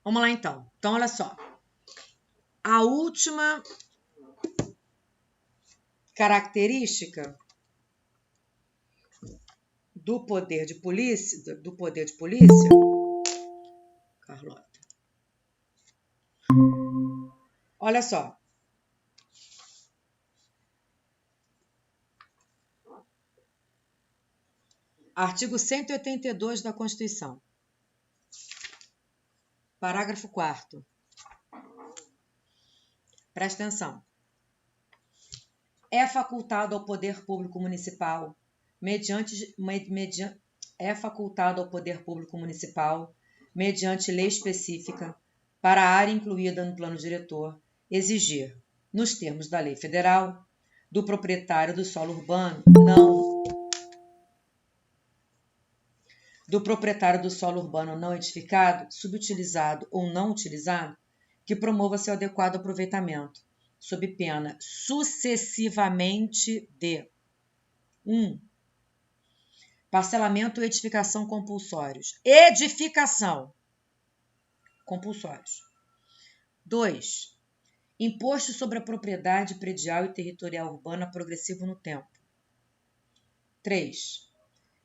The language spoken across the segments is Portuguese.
Vamos lá, então. Então, olha só. A última característica do poder de polícia, Carlota. Olha só. Artigo 182 da Constituição. Parágrafo 4º. Presta atenção. É facultado ao poder público municipal, mediante lei específica, para a área incluída no plano diretor, exigir, nos termos da lei federal, do proprietário do solo urbano não edificado, subutilizado ou não utilizado, que promova seu adequado aproveitamento, sob pena sucessivamente de 1. Parcelamento e edificação compulsórios. 2. Imposto sobre a propriedade predial e territorial urbana progressivo no tempo. 3.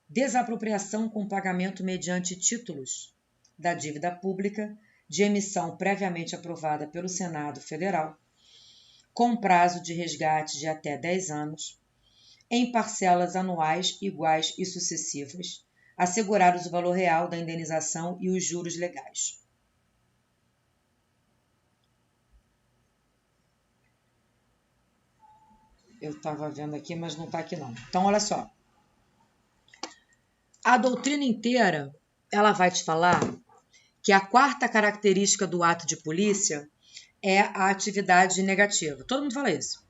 Desapropriação com pagamento mediante títulos da dívida pública de emissão previamente aprovada pelo Senado Federal, com prazo de resgate de até 10 anos, em parcelas anuais iguais e sucessivas, assegurados o valor real da indenização e os juros legais. Eu estava vendo aqui, mas não está aqui não. Então, olha só. A doutrina inteira, ela vai te falar que a quarta característica do ato de polícia é a atividade negativa. Todo mundo fala isso.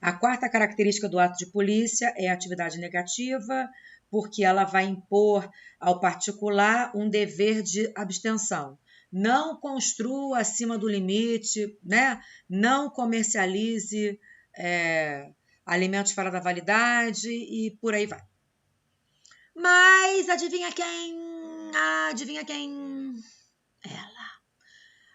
A quarta característica do ato de polícia é a atividade negativa, porque ela vai impor ao particular um dever de abstenção. Não construa acima do limite, né? Não comercialize alimentos fora da validade e por aí vai. Mas adivinha quem? Ela.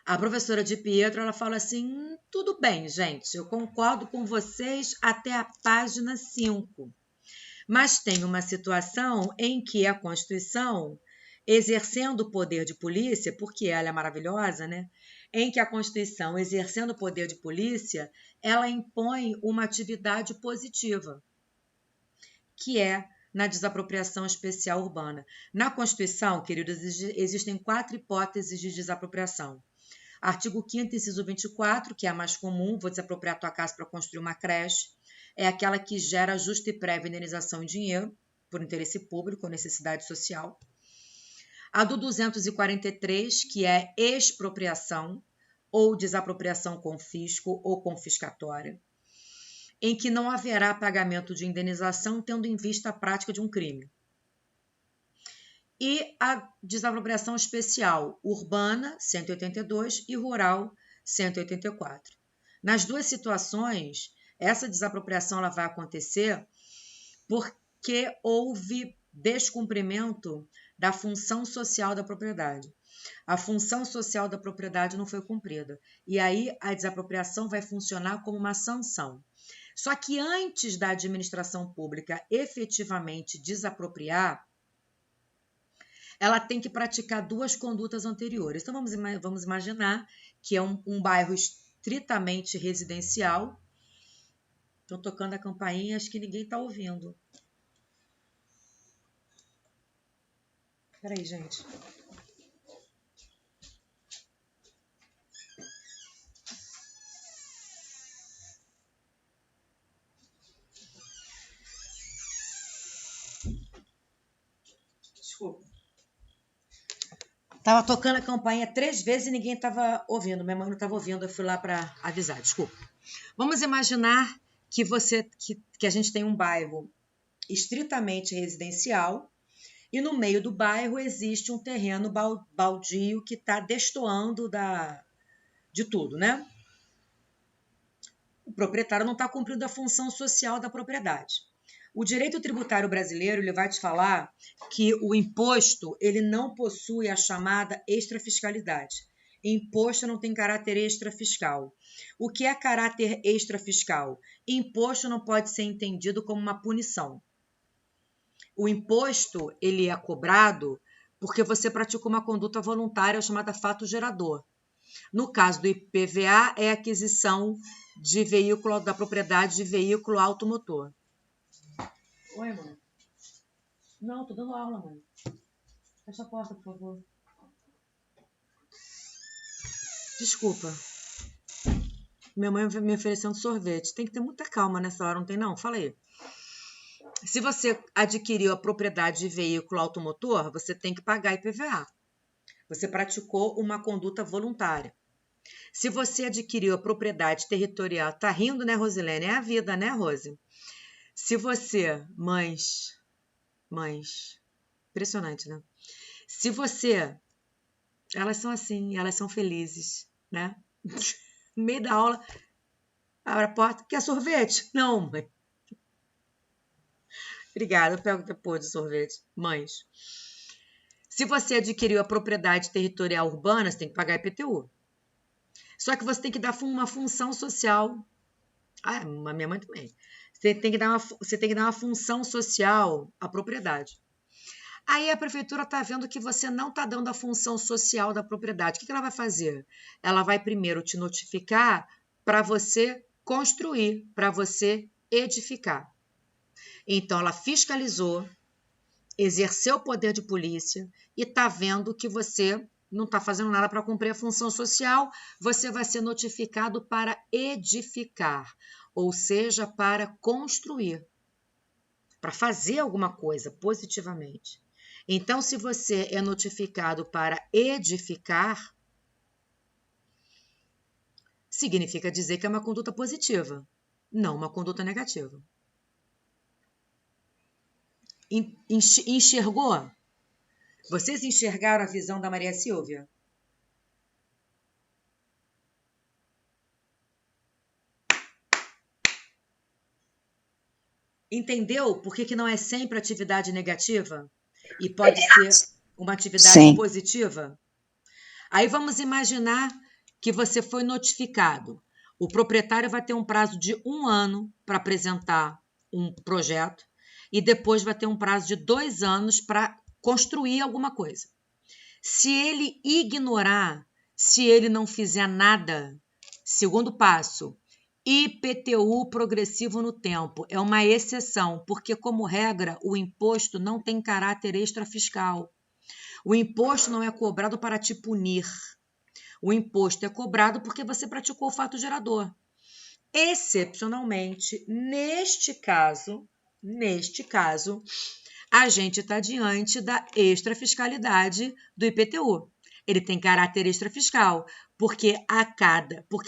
A professora de Pietro, ela fala assim, tudo bem, gente, eu concordo com vocês até a página 5. Mas tem uma situação em que a Constituição, exercendo o poder de polícia, porque ela é maravilhosa, né? Em que a Constituição, exercendo o poder de polícia, ela impõe uma atividade positiva, que é na desapropriação especial urbana. Na Constituição, queridos, existem 4 hipóteses de desapropriação. Artigo 5º, inciso 24, que é a mais comum, vou desapropriar a tua casa para construir uma creche, é aquela que gera justa e prévia indenização em dinheiro, por interesse público ou necessidade social. A do 243, que é expropriação ou desapropriação com fisco ou confiscatória, em que não haverá pagamento de indenização tendo em vista a prática de um crime. E a desapropriação especial urbana, 182, e rural, 184. Nas duas situações, essa desapropriação ela vai acontecer porque houve descumprimento da função social da propriedade. A função social da propriedade não foi cumprida. E aí a desapropriação vai funcionar como uma sanção. Só que antes da administração pública efetivamente desapropriar, ela tem que praticar 2 condutas anteriores. Então, vamos imaginar que é um bairro estritamente residencial. Estou tocando a campainha, acho que ninguém está ouvindo. Espera aí, gente. Desculpa. Estava tocando a campainha 3 vezes e ninguém estava ouvindo. Minha mãe não estava ouvindo, eu fui lá para avisar. Desculpa. Vamos imaginar que a gente tem um bairro estritamente residencial e no meio do bairro existe um terreno baldio que está destoando de tudo, né? O proprietário não está cumprindo a função social da propriedade. O direito tributário brasileiro ele vai te falar que o imposto ele não possui a chamada extrafiscalidade. Imposto não tem caráter extrafiscal. O que é caráter extrafiscal? Imposto não pode ser entendido como uma punição. O imposto, ele é cobrado porque você praticou uma conduta voluntária chamada fato gerador. No caso do IPVA, é a aquisição de veículo, da propriedade de veículo automotor. Oi, mãe. Não, tô dando aula, mãe. Fecha a porta, por favor. Desculpa. Minha mãe me oferecendo sorvete. Tem que ter muita calma nessa hora, não tem não? Fala aí. Se você adquiriu a propriedade de veículo automotor, você tem que pagar IPVA. Você praticou uma conduta voluntária. Se você adquiriu a propriedade territorial, tá rindo, né, Rosilene? É a vida, né, Rose? Se você, mães, impressionante, né? Se você, elas são assim, elas são felizes, né? No meio da aula, abre a porta, quer sorvete? Não, mãe. Obrigada, eu pego depois de sorvete. Mães, se você adquiriu a propriedade territorial urbana, você tem que pagar IPTU. Só que você tem que dar uma função social. Ah, a minha mãe também. Você tem que dar uma função social à propriedade. Aí a prefeitura está vendo que você não está dando a função social da propriedade. O que ela vai fazer? Ela vai primeiro te notificar para você construir, para você edificar. Então, ela fiscalizou, exerceu o poder de polícia e está vendo que você não está fazendo nada para cumprir a função social, você vai ser notificado para edificar, ou seja, para construir, para fazer alguma coisa positivamente. Então, se você é notificado para edificar, significa dizer que é uma conduta positiva, não uma conduta negativa. Enxergou? Vocês enxergaram a visão da Maria Silvia? Entendeu por que não é sempre atividade negativa? E pode ser uma atividade positiva? Aí vamos imaginar que você foi notificado. O proprietário vai ter um prazo de 1 ano para apresentar um projeto e depois vai ter um prazo de 2 anos para construir alguma coisa. Se ele ignorar, se ele não fizer nada, segundo passo, IPTU progressivo no tempo. É uma exceção, porque, como regra, o imposto não tem caráter extrafiscal. O imposto não é cobrado para te punir. O imposto é cobrado porque você praticou o fato gerador. Excepcionalmente, neste caso, a gente está diante da extrafiscalidade do IPTU. Ele tem caráter extrafiscal, porque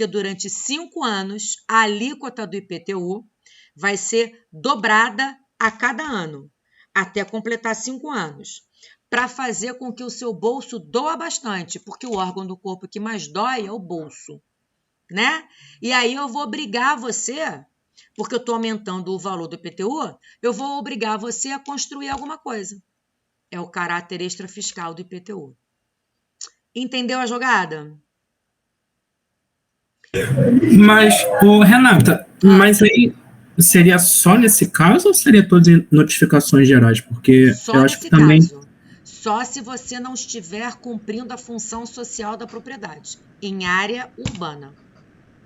durante 5 anos a alíquota do IPTU vai ser dobrada a cada ano, até completar 5 anos, para fazer com que o seu bolso doa bastante, porque o órgão do corpo que mais dói é o bolso, né? E aí eu vou obrigar você, porque eu estou aumentando o valor do IPTU, eu vou obrigar você a construir alguma coisa. É o caráter extrafiscal do IPTU. Entendeu a jogada? Mas, Renata, mas aí seria só nesse caso ou seria todas as notificações gerais? Porque Só eu acho que nesse também. caso. Só se você não estiver cumprindo a função social da propriedade em área urbana.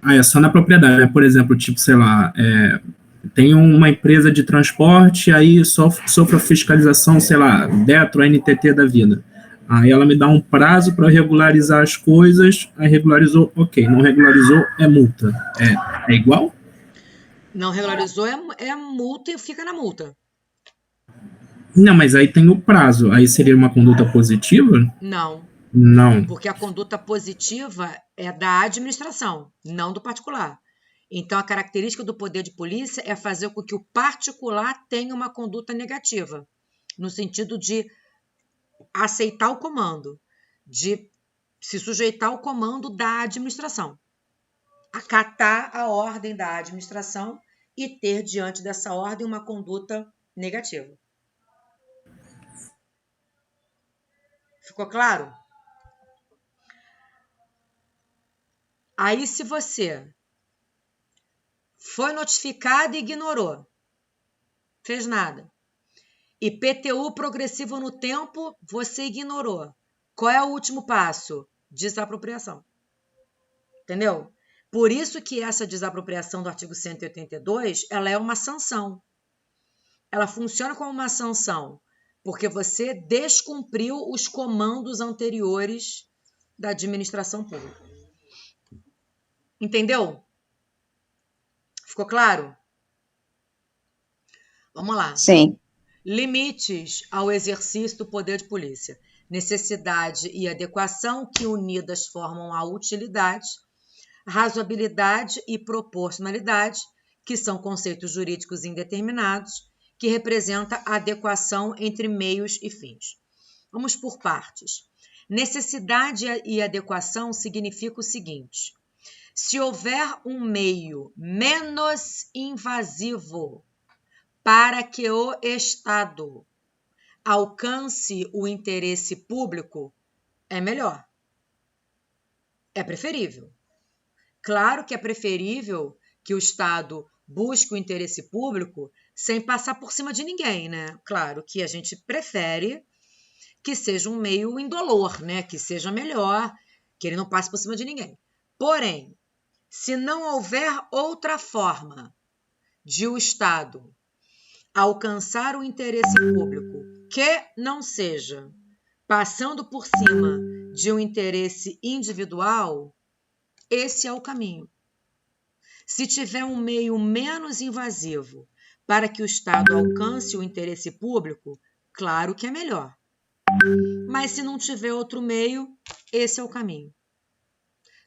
Ah, é só na propriedade, né? Por exemplo, tipo, sei lá, tem uma empresa de transporte, aí sofre a fiscalização, sei lá, Detro, NTT da vida. Aí ela me dá um prazo para regularizar as coisas, aí regularizou, ok. Não regularizou, é multa. É igual? Não regularizou é multa e fica na multa. Não, mas aí tem o prazo. Aí seria uma conduta positiva? Não, Não. porque a conduta positiva é da administração, não do particular. Então, a característica do poder de polícia é fazer com que o particular tenha uma conduta negativa, no sentido de aceitar o comando, de se sujeitar ao comando da administração, acatar a ordem da administração e ter diante dessa ordem uma conduta negativa. Ficou claro? Aí, se você foi notificado e ignorou, fez nada. IPTU progressivo no tempo, você ignorou. Qual é o último passo? Desapropriação. Entendeu? Por isso que essa desapropriação do artigo 182, ela é uma sanção. Ela funciona como uma sanção, porque você descumpriu os comandos anteriores da administração pública. Entendeu? Ficou claro? Vamos lá. Sim. Limites ao exercício do poder de polícia. Necessidade e adequação, que unidas formam a utilidade. Razoabilidade e proporcionalidade, que são conceitos jurídicos indeterminados, que representa a adequação entre meios e fins. Vamos por partes. Necessidade e adequação significa o seguinte: se houver um meio menos invasivo para que o Estado alcance o interesse público, é melhor. É preferível. Claro que é preferível que o Estado busque o interesse público sem passar por cima de ninguém, né? Claro que a gente prefere que seja um meio indolor, né? Que seja melhor, que ele não passe por cima de ninguém. Porém, se não houver outra forma de o Estado alcançar o interesse público que não seja passando por cima de um interesse individual, esse é o caminho. Se tiver um meio menos invasivo para que o Estado alcance o interesse público, claro que é melhor. Mas se não tiver outro meio, esse é o caminho.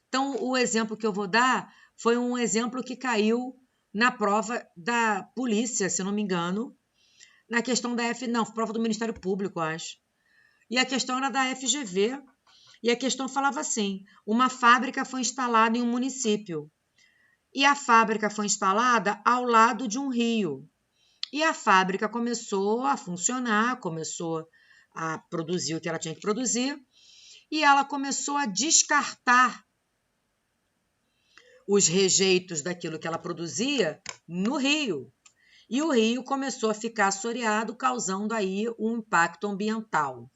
Então, o exemplo que eu vou dar foi um exemplo que caiu na prova da polícia, se não me engano, na questão da prova do Ministério Público, acho. E a questão era da FGV, e a questão falava assim: uma fábrica foi instalada em um município, e a fábrica foi instalada ao lado de um rio. E a fábrica começou a funcionar, começou a produzir o que ela tinha que produzir, e ela começou a descartar os rejeitos daquilo que ela produzia no rio. E o rio começou a ficar assoreado, causando aí um impacto ambiental.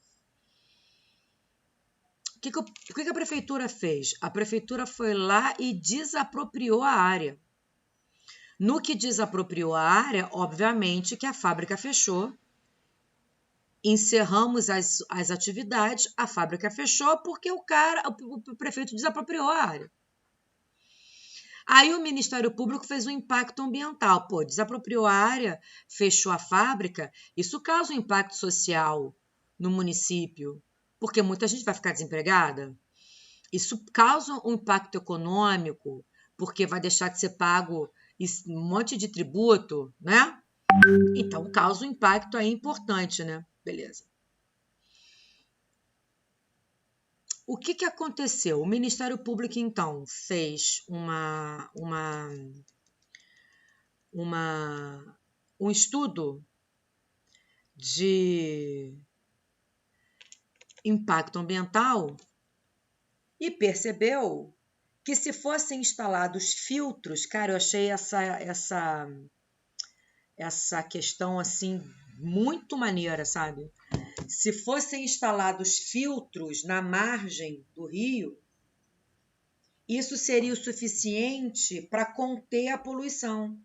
O que a prefeitura fez? A prefeitura foi lá e desapropriou a área. No que desapropriou a área, obviamente que a fábrica fechou. Encerramos as atividades, a fábrica fechou porque o prefeito desapropriou a área. Aí o Ministério Público fez um impacto ambiental. Desapropriou a área, fechou a fábrica, isso causa um impacto social no município, porque muita gente vai ficar desempregada. Isso causa um impacto econômico, porque vai deixar de ser pago um monte de tributo, né? Então, causa um impacto aí importante, né? Beleza. O que aconteceu? O Ministério Público, então, fez um estudo de impacto ambiental e percebeu que se fossem instalados filtros, cara, eu achei essa questão assim muito maneira, sabe? Se fossem instalados filtros na margem do rio, isso seria o suficiente para conter a poluição.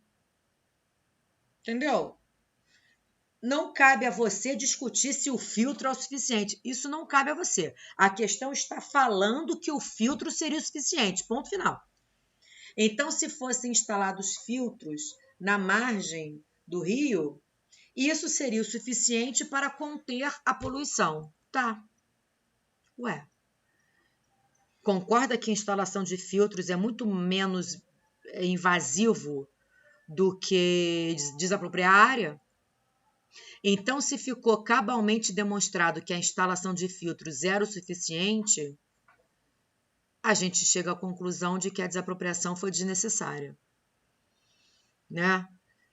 Entendeu? Não cabe a você discutir se o filtro é o suficiente. Isso não cabe a você. A questão está falando que o filtro seria o suficiente. Ponto final. Então, se fossem instalados filtros na margem do rio, isso seria o suficiente para conter a poluição. Tá. Ué. Concorda que a instalação de filtros é muito menos invasivo do que desapropriar a área? Então, se ficou cabalmente demonstrado que a instalação de filtros era o suficiente, a gente chega à conclusão de que a desapropriação foi desnecessária, né?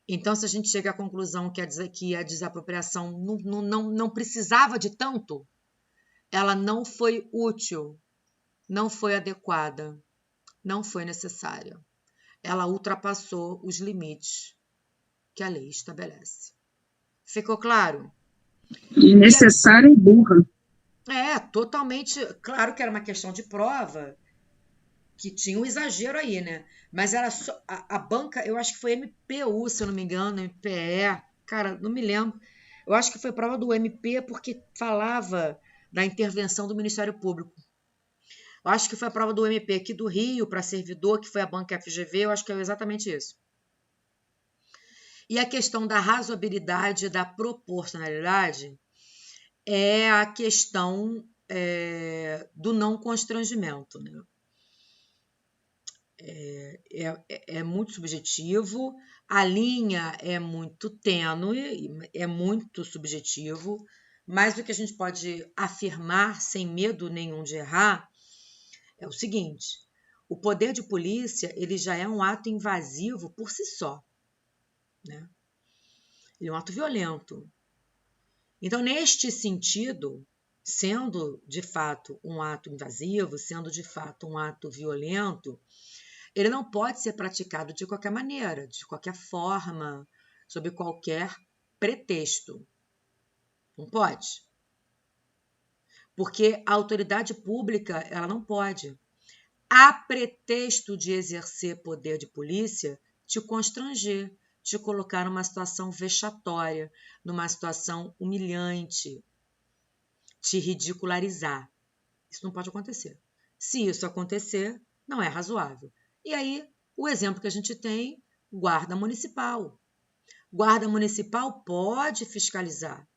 Então, se a gente chega à conclusão que a desapropriação não precisava de tanto, ela não foi útil, não foi adequada. não foi necessária. Ela ultrapassou os limites que a lei estabelece. Ficou claro? Desnecessária e burra. Totalmente. Claro que era uma questão de prova, que tinha um exagero aí, né? Mas era só a banca, eu acho que foi MPU, se eu não me engano, MPE, cara, não me lembro. Eu acho que foi prova do MP porque falava da intervenção do Ministério Público. Eu acho que foi a prova do MP aqui do Rio para servidor, que foi a banca FGV, eu acho que é exatamente isso. E a questão da razoabilidade e da proporcionalidade é a questão do não constrangimento, né? É muito subjetivo, a linha é muito tênue, é muito subjetivo, mas o que a gente pode afirmar sem medo nenhum de errar é o seguinte: o poder de polícia ele já é um ato invasivo por si só, né? Ele é um ato violento. Então, neste sentido, sendo de fato um ato invasivo, sendo de fato um ato violento, ele não pode ser praticado de qualquer maneira, de qualquer forma, sob qualquer pretexto. Não pode. Porque a autoridade pública, ela não pode, a pretexto de exercer poder de polícia, te constranger, te colocar numa situação vexatória, numa situação humilhante, te ridicularizar. Isso não pode acontecer. Se isso acontecer, não é razoável. E aí, o exemplo que a gente tem, guarda municipal. Guarda municipal pode fiscalizar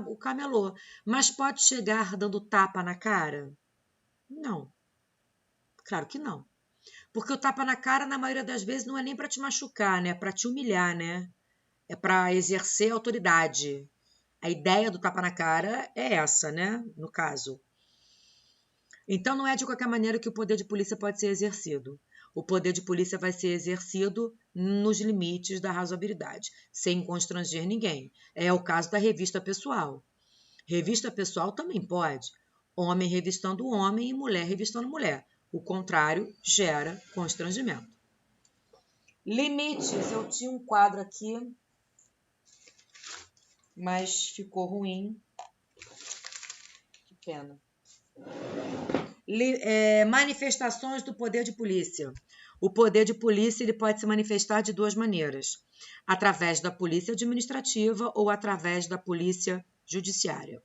o camelô, mas pode chegar dando tapa na cara? Não. Claro que não. Porque o tapa na cara, na maioria das vezes, não é nem para te machucar, né? É para te humilhar, né? É para exercer autoridade. A ideia do tapa na cara é essa, né? No caso. Então, não é de qualquer maneira que o poder de polícia pode ser exercido. O poder de polícia vai ser exercido nos limites da razoabilidade, sem constranger ninguém. É o caso da revista pessoal. Revista pessoal também pode. Homem revistando homem e mulher revistando mulher. O contrário gera constrangimento. Limites. Eu tinha um quadro aqui, mas ficou ruim. Que pena. Manifestações do poder de polícia. O poder de polícia ele pode se manifestar de duas maneiras: através da polícia administrativa ou através da polícia judiciária.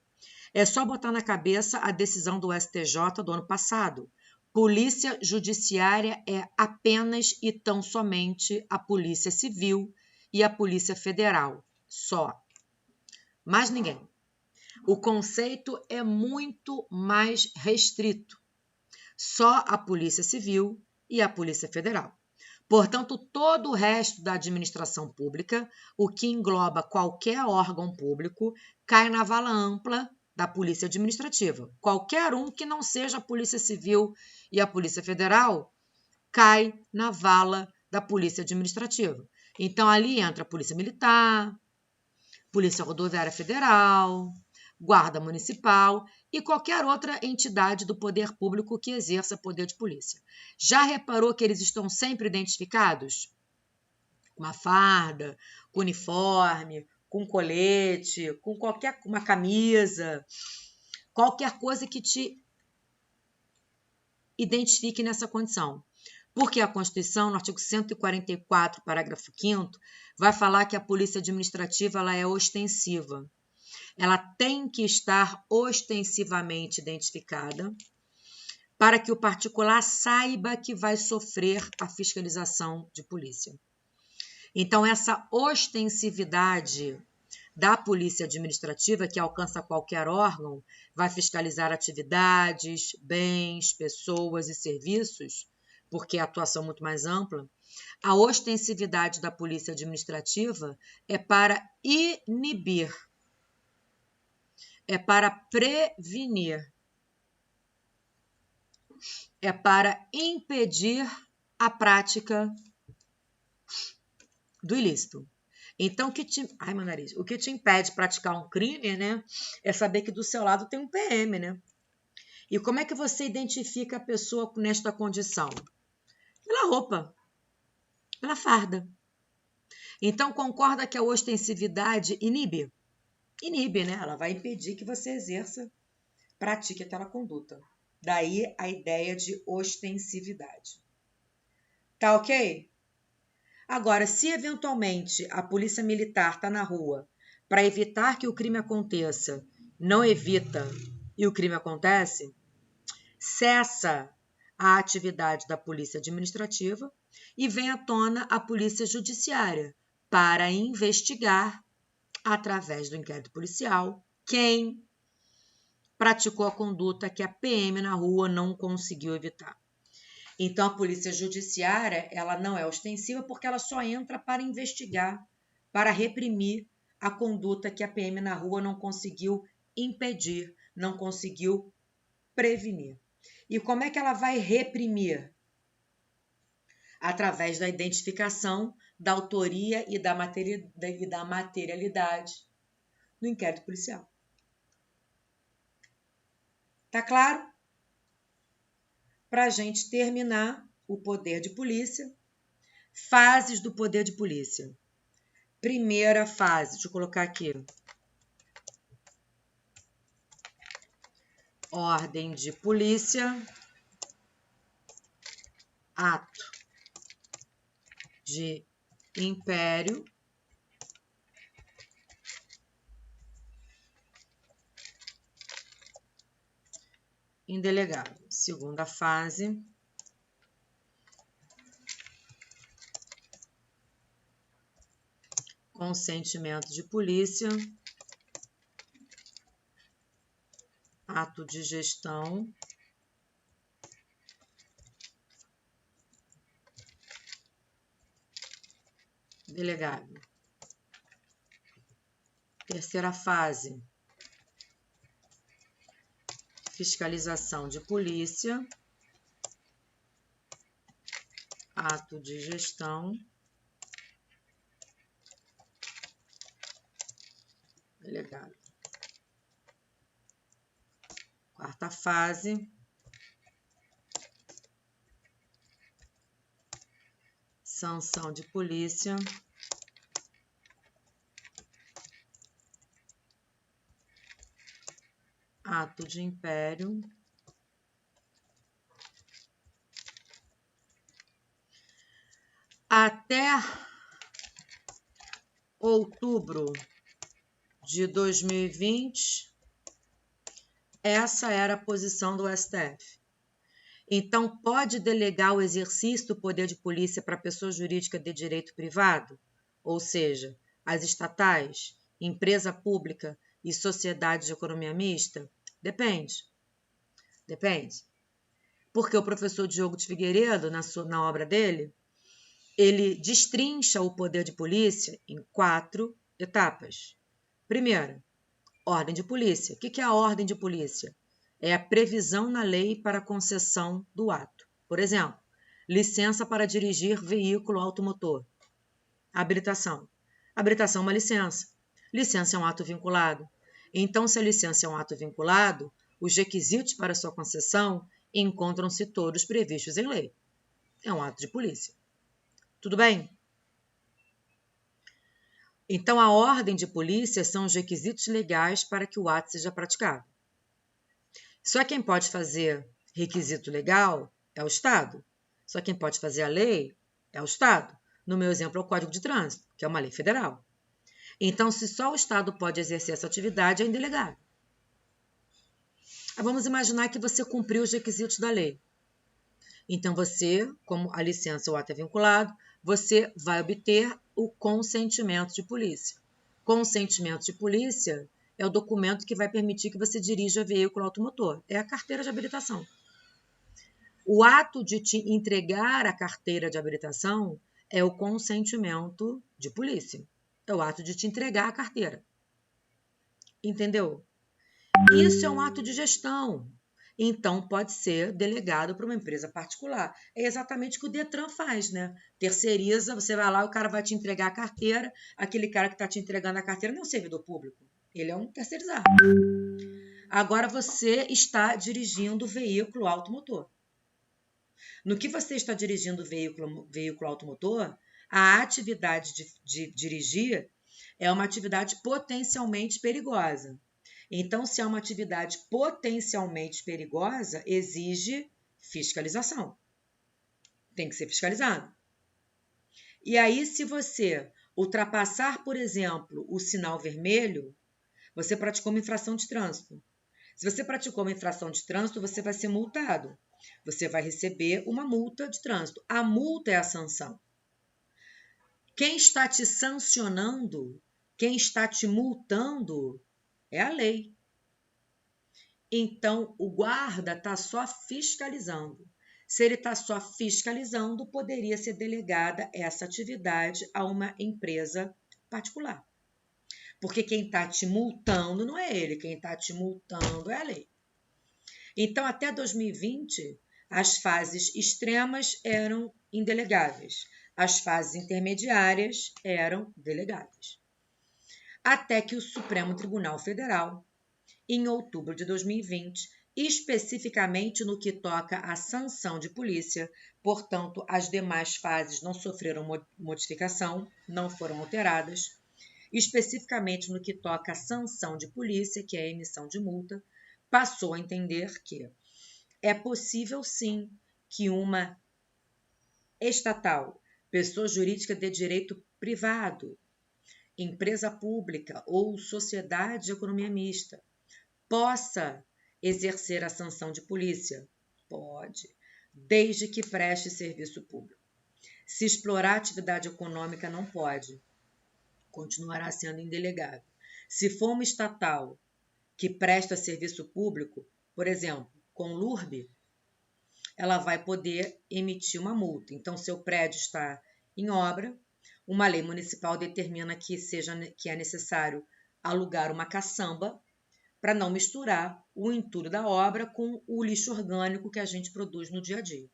É só botar na cabeça a decisão do STJ do ano passado. Polícia judiciária é apenas e tão somente a Polícia Civil e a Polícia Federal. Só. Mais ninguém. O conceito é muito mais restrito. Só a Polícia Civil e a Polícia Federal. Portanto, todo o resto da administração pública, o que engloba qualquer órgão público, cai na vala ampla da Polícia Administrativa. Qualquer um que não seja a Polícia Civil e a Polícia Federal cai na vala da Polícia Administrativa. Então, ali entra a Polícia Militar, Polícia Rodoviária Federal, Guarda Municipal e qualquer outra entidade do poder público que exerça poder de polícia. Já reparou que eles estão sempre identificados? Com uma farda, com uniforme, com colete, com uma camisa, qualquer coisa que te identifique nessa condição. Porque a Constituição, no artigo 144, parágrafo 5º, vai falar que a polícia administrativa ela é ostensiva. Ela tem que estar ostensivamente identificada para que o particular saiba que vai sofrer a fiscalização de polícia. Então, essa ostensividade da polícia administrativa, que alcança qualquer órgão, vai fiscalizar atividades, bens, pessoas e serviços, porque a atuação é muito mais ampla. A ostensividade da polícia administrativa é para inibir, é para prevenir, é para impedir a prática do ilícito. Então, o que te impede de praticar um crime, né, é saber que do seu lado tem um PM, né? E como é que você identifica a pessoa nesta condição? Pela roupa, pela farda. Então, concorda que a ostensividade inibe? Inibe, né? Ela vai impedir que você pratique aquela conduta. Daí a ideia de ostensividade. Tá ok? Agora, se eventualmente a polícia militar está na rua para evitar que o crime aconteça, não evita e o crime acontece, cessa a atividade da polícia administrativa e vem à tona a polícia judiciária para investigar, através do inquérito policial, quem praticou a conduta que a PM na rua não conseguiu evitar. Então, a polícia judiciária, ela não é ostensiva porque ela só entra para investigar, para reprimir a conduta que a PM na rua não conseguiu impedir, não conseguiu prevenir. E como é que ela vai reprimir? Através da identificação da autoria e da materialidade do inquérito policial. Tá claro? Para a gente terminar o poder de polícia, fases do poder de polícia. Primeira fase, deixa eu colocar aqui. Ordem de polícia, ato de império, indelegável. Segunda fase, consentimento de polícia, ato de gestão, delegável. Terceira fase, fiscalização de polícia, ato de gestão, delegado. Quarta fase, sanção de polícia, ato de império, até outubro de 2020, essa era a posição do STF. Então, pode delegar o exercício do poder de polícia para pessoa jurídica de direito privado? Ou seja, as estatais, empresa pública e sociedades de economia mista? Depende. Depende. Porque o professor Diogo de Figueiredo, na obra dele, ele destrincha o poder de polícia em 4 etapas. Primeira, ordem de polícia. O que é a ordem de polícia? É a previsão na lei para a concessão do ato. Por exemplo, licença para dirigir veículo automotor. Habilitação. Habilitação é uma licença. Licença é um ato vinculado. Então, se a licença é um ato vinculado, os requisitos para sua concessão encontram-se todos previstos em lei. É um ato de polícia. Tudo bem? Então, a ordem de polícia são os requisitos legais para que o ato seja praticado. Só quem pode fazer requisito legal é o Estado. Só quem pode fazer a lei é o Estado. No meu exemplo, é o Código de Trânsito, que é uma lei federal. Então, se só o Estado pode exercer essa atividade, é indelegável. Vamos imaginar que você cumpriu os requisitos da lei. Então, você, como a licença ou ato é vinculado, você vai obter o consentimento de polícia. Consentimento de polícia é o documento que vai permitir que você dirija veículo automotor. É a carteira de habilitação. O ato de te entregar a carteira de habilitação é o consentimento de polícia. É o ato de te entregar a carteira. Entendeu? Isso é um ato de gestão. Então, pode ser delegado para uma empresa particular. É exatamente o que o Detran faz, né? Terceiriza, você vai lá, o cara vai te entregar a carteira, aquele cara que está te entregando a carteira não é um servidor público, ele é um terceirizado. Agora você está dirigindo veículo automotor. No que você está dirigindo veículo automotor, a atividade de dirigir é uma atividade potencialmente perigosa. Então, se é uma atividade potencialmente perigosa, exige fiscalização. Tem que ser fiscalizado. E aí, se você ultrapassar, por exemplo, o sinal vermelho, você praticou uma infração de trânsito. Se você praticou uma infração de trânsito, você vai ser multado. Você vai receber uma multa de trânsito. A multa é a sanção. Quem está te sancionando, quem está te multando, é a lei. Então, o guarda está só fiscalizando. Se ele está só fiscalizando, poderia ser delegada essa atividade a uma empresa particular. Porque quem está te multando não é ele, quem está te multando é a lei. Então, até 2020, as fases extremas eram indelegáveis, as fases intermediárias eram delegáveis. Até que o Supremo Tribunal Federal, em outubro de 2020, especificamente no que toca à sanção de polícia, portanto, as demais fases não sofreram modificação, não foram alteradas, especificamente no que toca à sanção de polícia, que é a emissão de multa, passou a entender que é possível, sim, que uma estatal, pessoa jurídica de direito privado, empresa pública ou sociedade de economia mista, possa exercer a sanção de polícia? Pode, desde que preste serviço público. Se explorar atividade econômica, não pode. Continuará sendo indelegável. Se for uma estatal que presta serviço público, por exemplo, com LURB, ela vai poder emitir uma multa. Então, seu prédio está em obra, uma lei municipal determina que é necessário alugar uma caçamba para não misturar o entulho da obra com o lixo orgânico que a gente produz no dia a dia.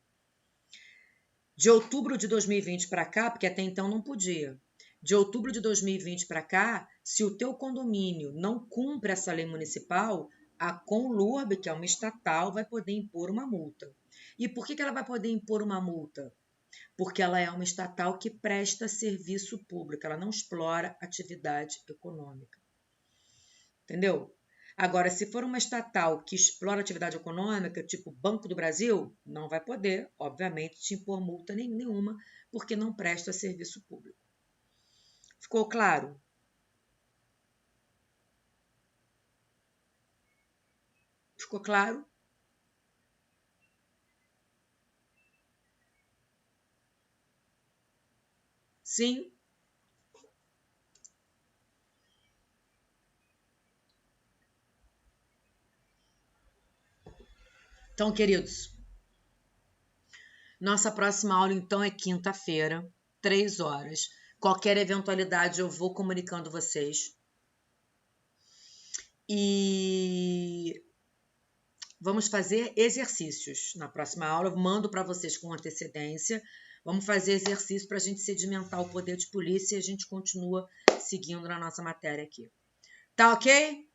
De outubro de 2020 para cá, porque até então não podia, de outubro de 2020 para cá, se o teu condomínio não cumpre essa lei municipal, a Conlurb, que é uma estatal, vai poder impor uma multa. E por que ela vai poder impor uma multa? Porque ela é uma estatal que presta serviço público, ela não explora atividade econômica. Entendeu? Agora, se for uma estatal que explora atividade econômica, tipo Banco do Brasil, não vai poder, obviamente, te impor multa nenhuma, porque não presta serviço público. Ficou claro? Ficou claro? Sim? Então, queridos, nossa próxima aula, então, é quinta-feira, 3 horas. Qualquer eventualidade, eu vou comunicando vocês. E vamos fazer exercícios. Na próxima aula, eu mando para vocês com antecedência. Vamos fazer exercício para a gente sedimentar o poder de polícia e a gente continua seguindo na nossa matéria aqui. Tá ok?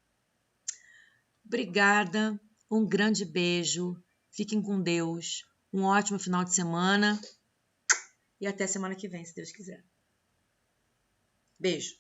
Obrigada. Um grande beijo. Fiquem com Deus. Um ótimo final de semana. E até semana que vem, se Deus quiser. Beijo.